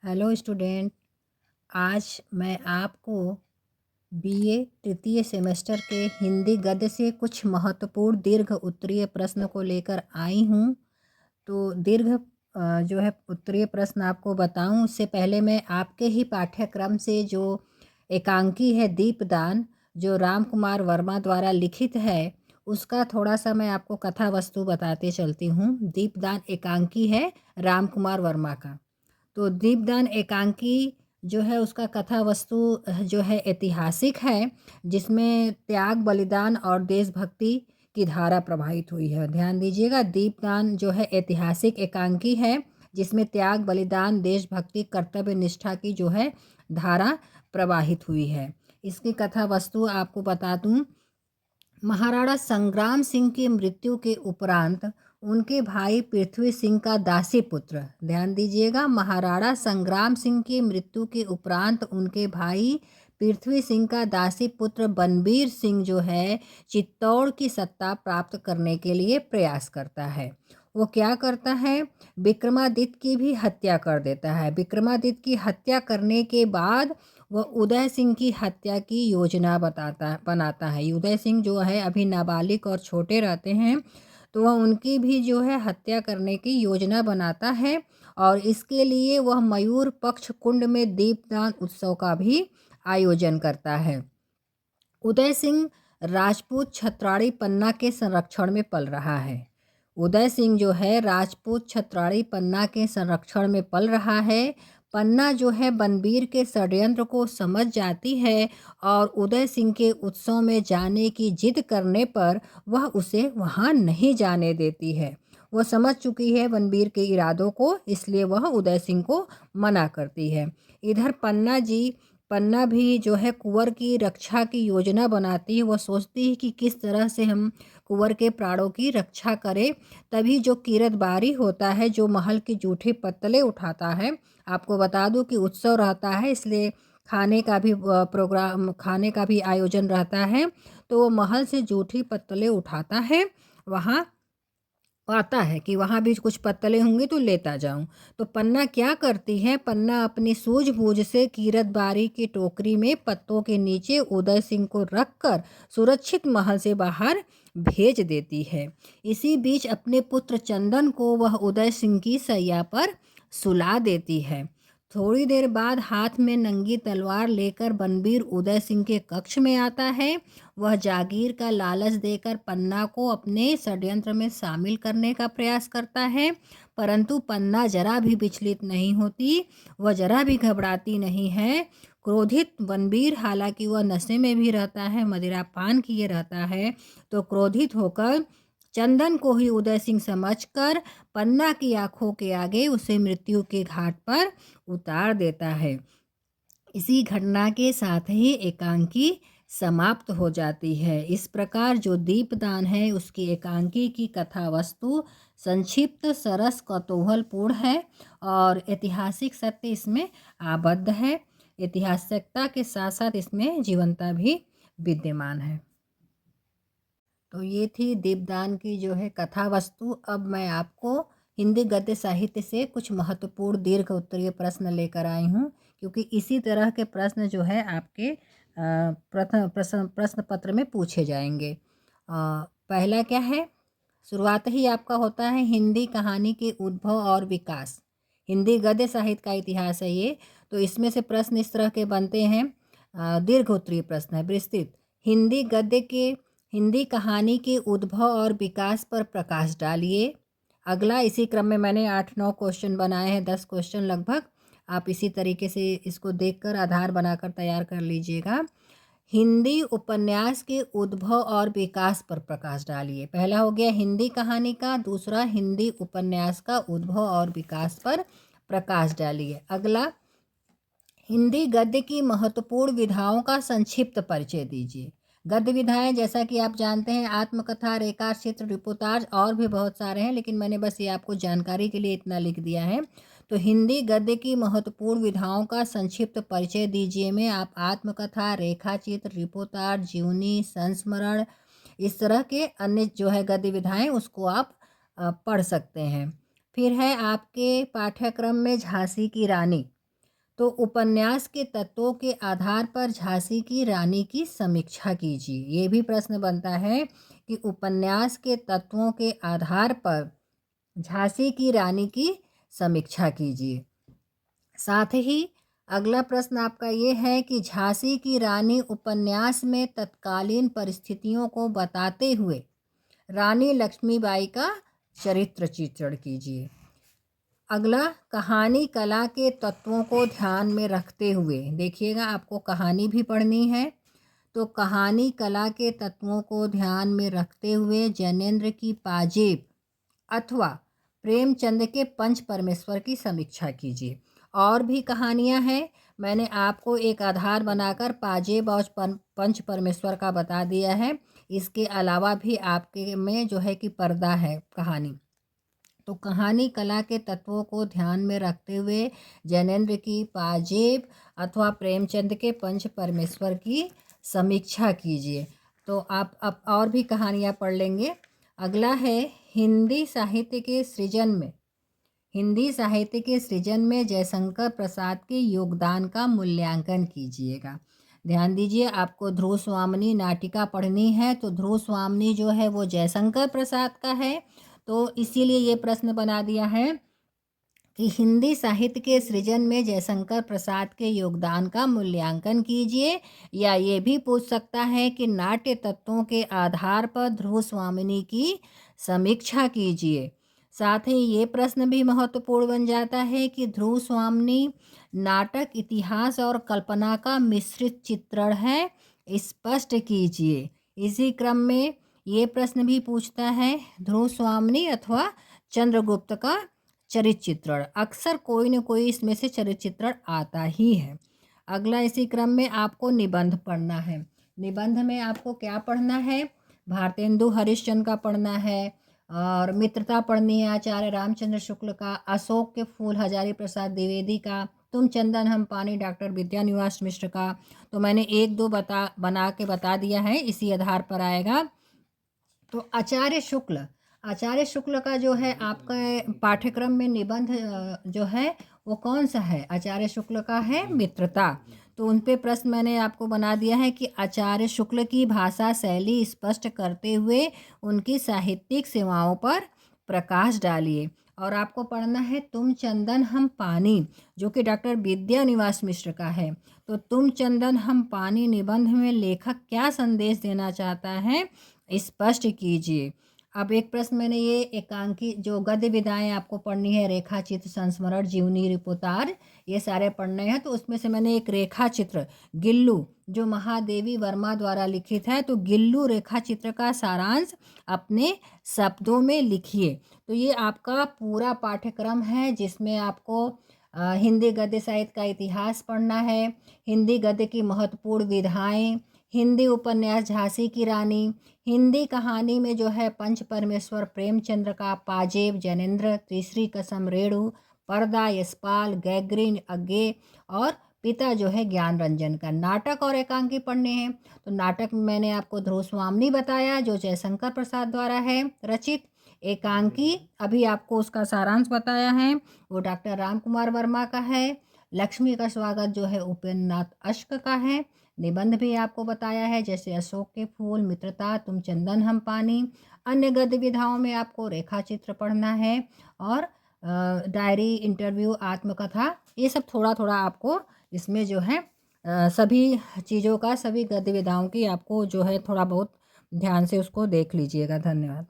Hello student. आज मैं आपको बीए तृतीय सेमेस्टर के हिंदी गद्य से कुछ महत्वपूर्ण दीर्घ उत्तरीय प्रश्न को लेकर आई हूँ। तो दीर्घ जो है उत्तरीय प्रश्न आपको बताऊं उससे पहले मैं आपके ही पाठ्यक्रम से जो एकांकी है दीपदान, जो राम कुमार वर्मा द्वारा लिखित है, उसका थोड़ा सा मैं आपको कथा वस्तु बताते चलती हूँ। दीपदान एकांकी है राम कुमार वर्मा का। तो दीपदान एकांकी जो है उसका कथा वस्तु जो है ऐतिहासिक है, जिसमें त्याग बलिदान और देशभक्ति की धारा प्रभावित हुई है। ध्यान दीजिएगा, दीपदान जो है ऐतिहासिक एकांकी है जिसमें त्याग बलिदान देशभक्ति कर्तव्य निष्ठा की जो है धारा प्रवाहित हुई है। इसकी कथा वस्तु आपको बता दूं। महाराणा संग्राम सिंह की मृत्यु के उपरांत उनके भाई पृथ्वी सिंह का दासी पुत्र, ध्यान दीजिएगा, महाराणा संग्राम सिंह की मृत्यु के उपरांत उनके भाई पृथ्वी सिंह का दासी पुत्र बनबीर सिंह जो है चित्तौड़ की सत्ता प्राप्त करने के लिए प्रयास करता है। वो क्या करता है, विक्रमादित्य की भी हत्या कर देता है। विक्रमादित्य की हत्या करने के बाद वह उदय सिंह की हत्या की योजना बनाता है। उदय सिंह जो है अभी नाबालिग और छोटे रहते हैं, तो वह उनकी भी जो है हत्या करने की योजना बनाता है और इसके लिए वह मयूर पक्ष कुंड में दीपदान उत्सव का भी आयोजन करता है। उदय सिंह राजपूत छत्राड़ी पन्ना के संरक्षण में पल रहा है। उदय सिंह जो है राजपूत छत्राड़ी पन्ना के संरक्षण में पल रहा है। पन्ना जो है बनबीर के षड्यंत्र को समझ जाती है और उदय सिंह के उत्सव में जाने की जिद करने पर वह उसे वहां नहीं जाने देती है। वह समझ चुकी है बनबीर के इरादों को, इसलिए वह उदय सिंह को मना करती है। इधर पन्ना भी जो है कुंवर की रक्षा की योजना बनाती है। वह सोचती है कि किस तरह से हम कुंवर के प्राणों की रक्षा करें। तभी जो कीरतबारी होता है, जो महल की जूठी पत्तलें उठाता है, आपको बता दूं कि उत्सव रहता है इसलिए खाने का भी आयोजन रहता है। तो वो महल से जूठी पत्तलें उठाता है, वहाँ आता है कि वहाँ भी कुछ पत्तलें होंगी तो लेता जाऊं। तो पन्ना क्या करती है, पन्ना अपनी सूझबूझ से कीरतबारी की टोकरी में पत्तों के नीचे उदय सिंह को रखकर सुरक्षित महल से बाहर भेज देती है। इसी बीच अपने पुत्र चंदन को वह उदय सिंह की सैया पर सुला देती है। थोड़ी देर बाद हाथ में नंगी तलवार लेकर बनबीर उदय सिंह के कक्ष में आता है। वह जागीर का लालच देकर पन्ना को अपने षड्यंत्र में शामिल करने का प्रयास करता है, परंतु पन्ना जरा भी विचलित नहीं होती, वह जरा भी घबराती नहीं है। क्रोधित बनबीर, हालांकि वह नशे में भी रहता है, मदिरा पान किए रहता है, तो क्रोधित होकर चंदन को ही उदय सिंह समझकर पन्ना की आंखों के आगे उसे मृत्यु के घाट पर उतार देता है। इसी घटना के साथ ही एकांकी समाप्त हो जाती है। इस प्रकार जो दीपदान है उसकी एकांकी की कथा वस्तु संक्षिप्त, सरस, कौतूहलपूर्ण है और ऐतिहासिक सत्य इसमें आबद्ध है। ऐतिहासिकता के साथ साथ इसमें जीवंतता भी विद्यमान है। तो ये थी दीपदान की जो है कथा वस्तु। अब मैं आपको हिंदी गद्य साहित्य से कुछ महत्वपूर्ण दीर्घ उत्तरीय प्रश्न लेकर आई हूँ, क्योंकि इसी तरह के प्रश्न जो है आपके प्रश्न पत्र में पूछे जाएंगे। पहला क्या है, शुरुआत ही आपका होता है हिंदी कहानी के उद्भव और विकास। हिंदी गद्य साहित्य का इतिहास है ये। तो इसमें से प्रश्न इस तरह के बनते हैं। दीर्घ उत्तरीय प्रश्न है, विस्तृत हिंदी कहानी के उद्भव और विकास पर प्रकाश डालिए। अगला, इसी क्रम में मैंने 8-9 क्वेश्चन बनाए हैं, 10 क्वेश्चन लगभग। आप इसी तरीके से इसको देखकर आधार बनाकर तैयार कर लीजिएगा। हिंदी उपन्यास के उद्भव और विकास पर प्रकाश डालिए। पहला हो गया हिंदी कहानी का, दूसरा हिंदी उपन्यास का उद्भव और विकास पर प्रकाश डालिए। अगला, हिंदी गद्य की महत्वपूर्ण विधाओं का संक्षिप्त परिचय दीजिए। गद्य विधाएं जैसा कि आप जानते हैं आत्मकथा, रेखा चित्र, रिपोर्टाज और भी बहुत सारे हैं, लेकिन मैंने बस ये आपको जानकारी के लिए इतना लिख दिया है। तो हिंदी गद्य की महत्वपूर्ण विधाओं का संक्षिप्त परिचय दीजिए में आप आत्मकथा, रेखा चित्र, रिपोर्टाज, जीवनी, संस्मरण, इस तरह के अन्य जो है गद्य विधाएं उसको आप पढ़ सकते हैं। फिर है आपके पाठ्यक्रम में झांसी की रानी। तो उपन्यास के तत्वों के आधार पर झांसी की रानी की समीक्षा कीजिए। ये भी प्रश्न बनता है कि उपन्यास के तत्वों के आधार पर झांसी की रानी की समीक्षा कीजिए। साथ ही अगला प्रश्न आपका ये है कि झांसी की रानी उपन्यास में तत्कालीन परिस्थितियों को बताते हुए रानी लक्ष्मीबाई का चरित्र चित्रण कीजिए। अगला, कहानी कला के तत्वों को ध्यान में रखते हुए, देखिएगा आपको कहानी भी पढ़नी है, तो कहानी कला के तत्वों को ध्यान में रखते हुए जैनेन्द्र की पाजेब अथवा प्रेमचंद के पंच परमेश्वर की समीक्षा कीजिए। और भी कहानियां हैं, मैंने आपको एक आधार बनाकर पाजेब और पंच परमेश्वर का बता दिया है। इसके अलावा भी आपके में जो है कि पर्दा है कहानी। तो कहानी कला के तत्वों को ध्यान में रखते हुए जैनेन्द्र की पाजेब अथवा प्रेमचंद के पंच परमेश्वर की समीक्षा कीजिए। तो आप अब और भी कहानियाँ पढ़ लेंगे। अगला है, हिंदी साहित्य के सृजन में जयशंकर प्रसाद के योगदान का मूल्यांकन कीजिएगा। ध्यान दीजिए, आपको ध्रुव स्वामिनी नाटिका पढ़नी है, तो ध्रुव स्वामिनी जो है वो जयशंकर प्रसाद का है, तो इसीलिए ये प्रश्न बना दिया है कि हिंदी साहित्य के सृजन में जयशंकर प्रसाद के योगदान का मूल्यांकन कीजिए। या ये भी पूछ सकता है कि नाट्य तत्वों के आधार पर ध्रुव स्वामिनी की समीक्षा कीजिए। साथ ही ये प्रश्न भी महत्वपूर्ण बन जाता है कि ध्रुव स्वामिनी नाटक इतिहास और कल्पना का मिश्रित चित्रण है, स्पष्ट कीजिए। इसी क्रम में ये प्रश्न भी पूछता है, ध्रुव स्वामिनी अथवा चंद्रगुप्त का चरित्र चित्रण। अक्सर कोई न कोई इसमें से चरित्र चित्रण आता ही है। अगला, इसी क्रम में आपको निबंध पढ़ना है। निबंध में आपको क्या पढ़ना है? भारतेंदु हरिश्चंद्र का पढ़ना है, और मित्रता पढ़नी है आचार्य रामचंद्र शुक्ल का, अशोक के फूल हजारी प्रसाद द्विवेदी का, तुम चंदन हम पानी डॉक्टर विद्यानिवास मिश्र का। तो मैंने एक दो बना के बता दिया है, इसी आधार पर आएगा। तो आचार्य शुक्ल का जो है आपका पाठ्यक्रम में निबंध जो है वो कौन सा है? आचार्य शुक्ल का है मित्रता। तो उन पे प्रश्न मैंने आपको बना दिया है कि आचार्य शुक्ल की भाषा शैली स्पष्ट करते हुए उनकी साहित्यिक सेवाओं पर प्रकाश डालिए। और आपको पढ़ना है तुम चंदन हम पानी, जो कि डॉक्टर विद्यानिवास मिश्र का है। तो तुम चंदन हम पानी निबंध में लेखक क्या संदेश देना चाहता है, स्पष्ट कीजिए। अब एक प्रश्न मैंने ये एकांकी जो गद्य विधाएं आपको पढ़नी है, रेखा चित्र, संस्मरण, जीवनी, रिपोर्टार, ये सारे पढ़ने हैं। तो उसमें से मैंने एक रेखा चित्र गिल्लू जो महादेवी वर्मा द्वारा लिखित है, तो गिल्लू रेखा चित्र का सारांश अपने शब्दों में लिखिए। तो ये आपका पूरा पाठ्यक्रम है, जिसमें आपको हिंदी गद्य साहित्य का इतिहास पढ़ना है, हिंदी गद्य की महत्वपूर्ण विधाएं, हिंदी उपन्यास झांसी की रानी, हिंदी कहानी में जो है पंच परमेश्वर प्रेमचंद्र का, पाजेब जैनेन्द्र, तीसरी कसम रेणु, पर्दा यशपाल, गैग्रीन अज्ञे, और पिता जो है ज्ञान रंजन का। नाटक और एकांकी पढ़ने हैं। तो नाटक में मैंने आपको ध्रुव स्वामिनी बताया, जो जयशंकर प्रसाद द्वारा है रचित। एकांकी अभी आपको उसका सारांश बताया है, वो डॉक्टर राम कुमार वर्मा का है। लक्ष्मी का स्वागत जो है उपेंद्र नाथ अश्क का है। निबंध भी आपको बताया है, जैसे अशोक के फूल, मित्रता, तुम चंदन हम पानी। अन्य गद्य विधाओं में आपको रेखा चित्र पढ़ना है, और डायरी, इंटरव्यू, आत्मकथा, ये सब थोड़ा थोड़ा आपको इसमें जो है सभी चीज़ों का, सभी गद्य विधाओं की आपको जो है थोड़ा बहुत ध्यान से उसको देख लीजिएगा। धन्यवाद।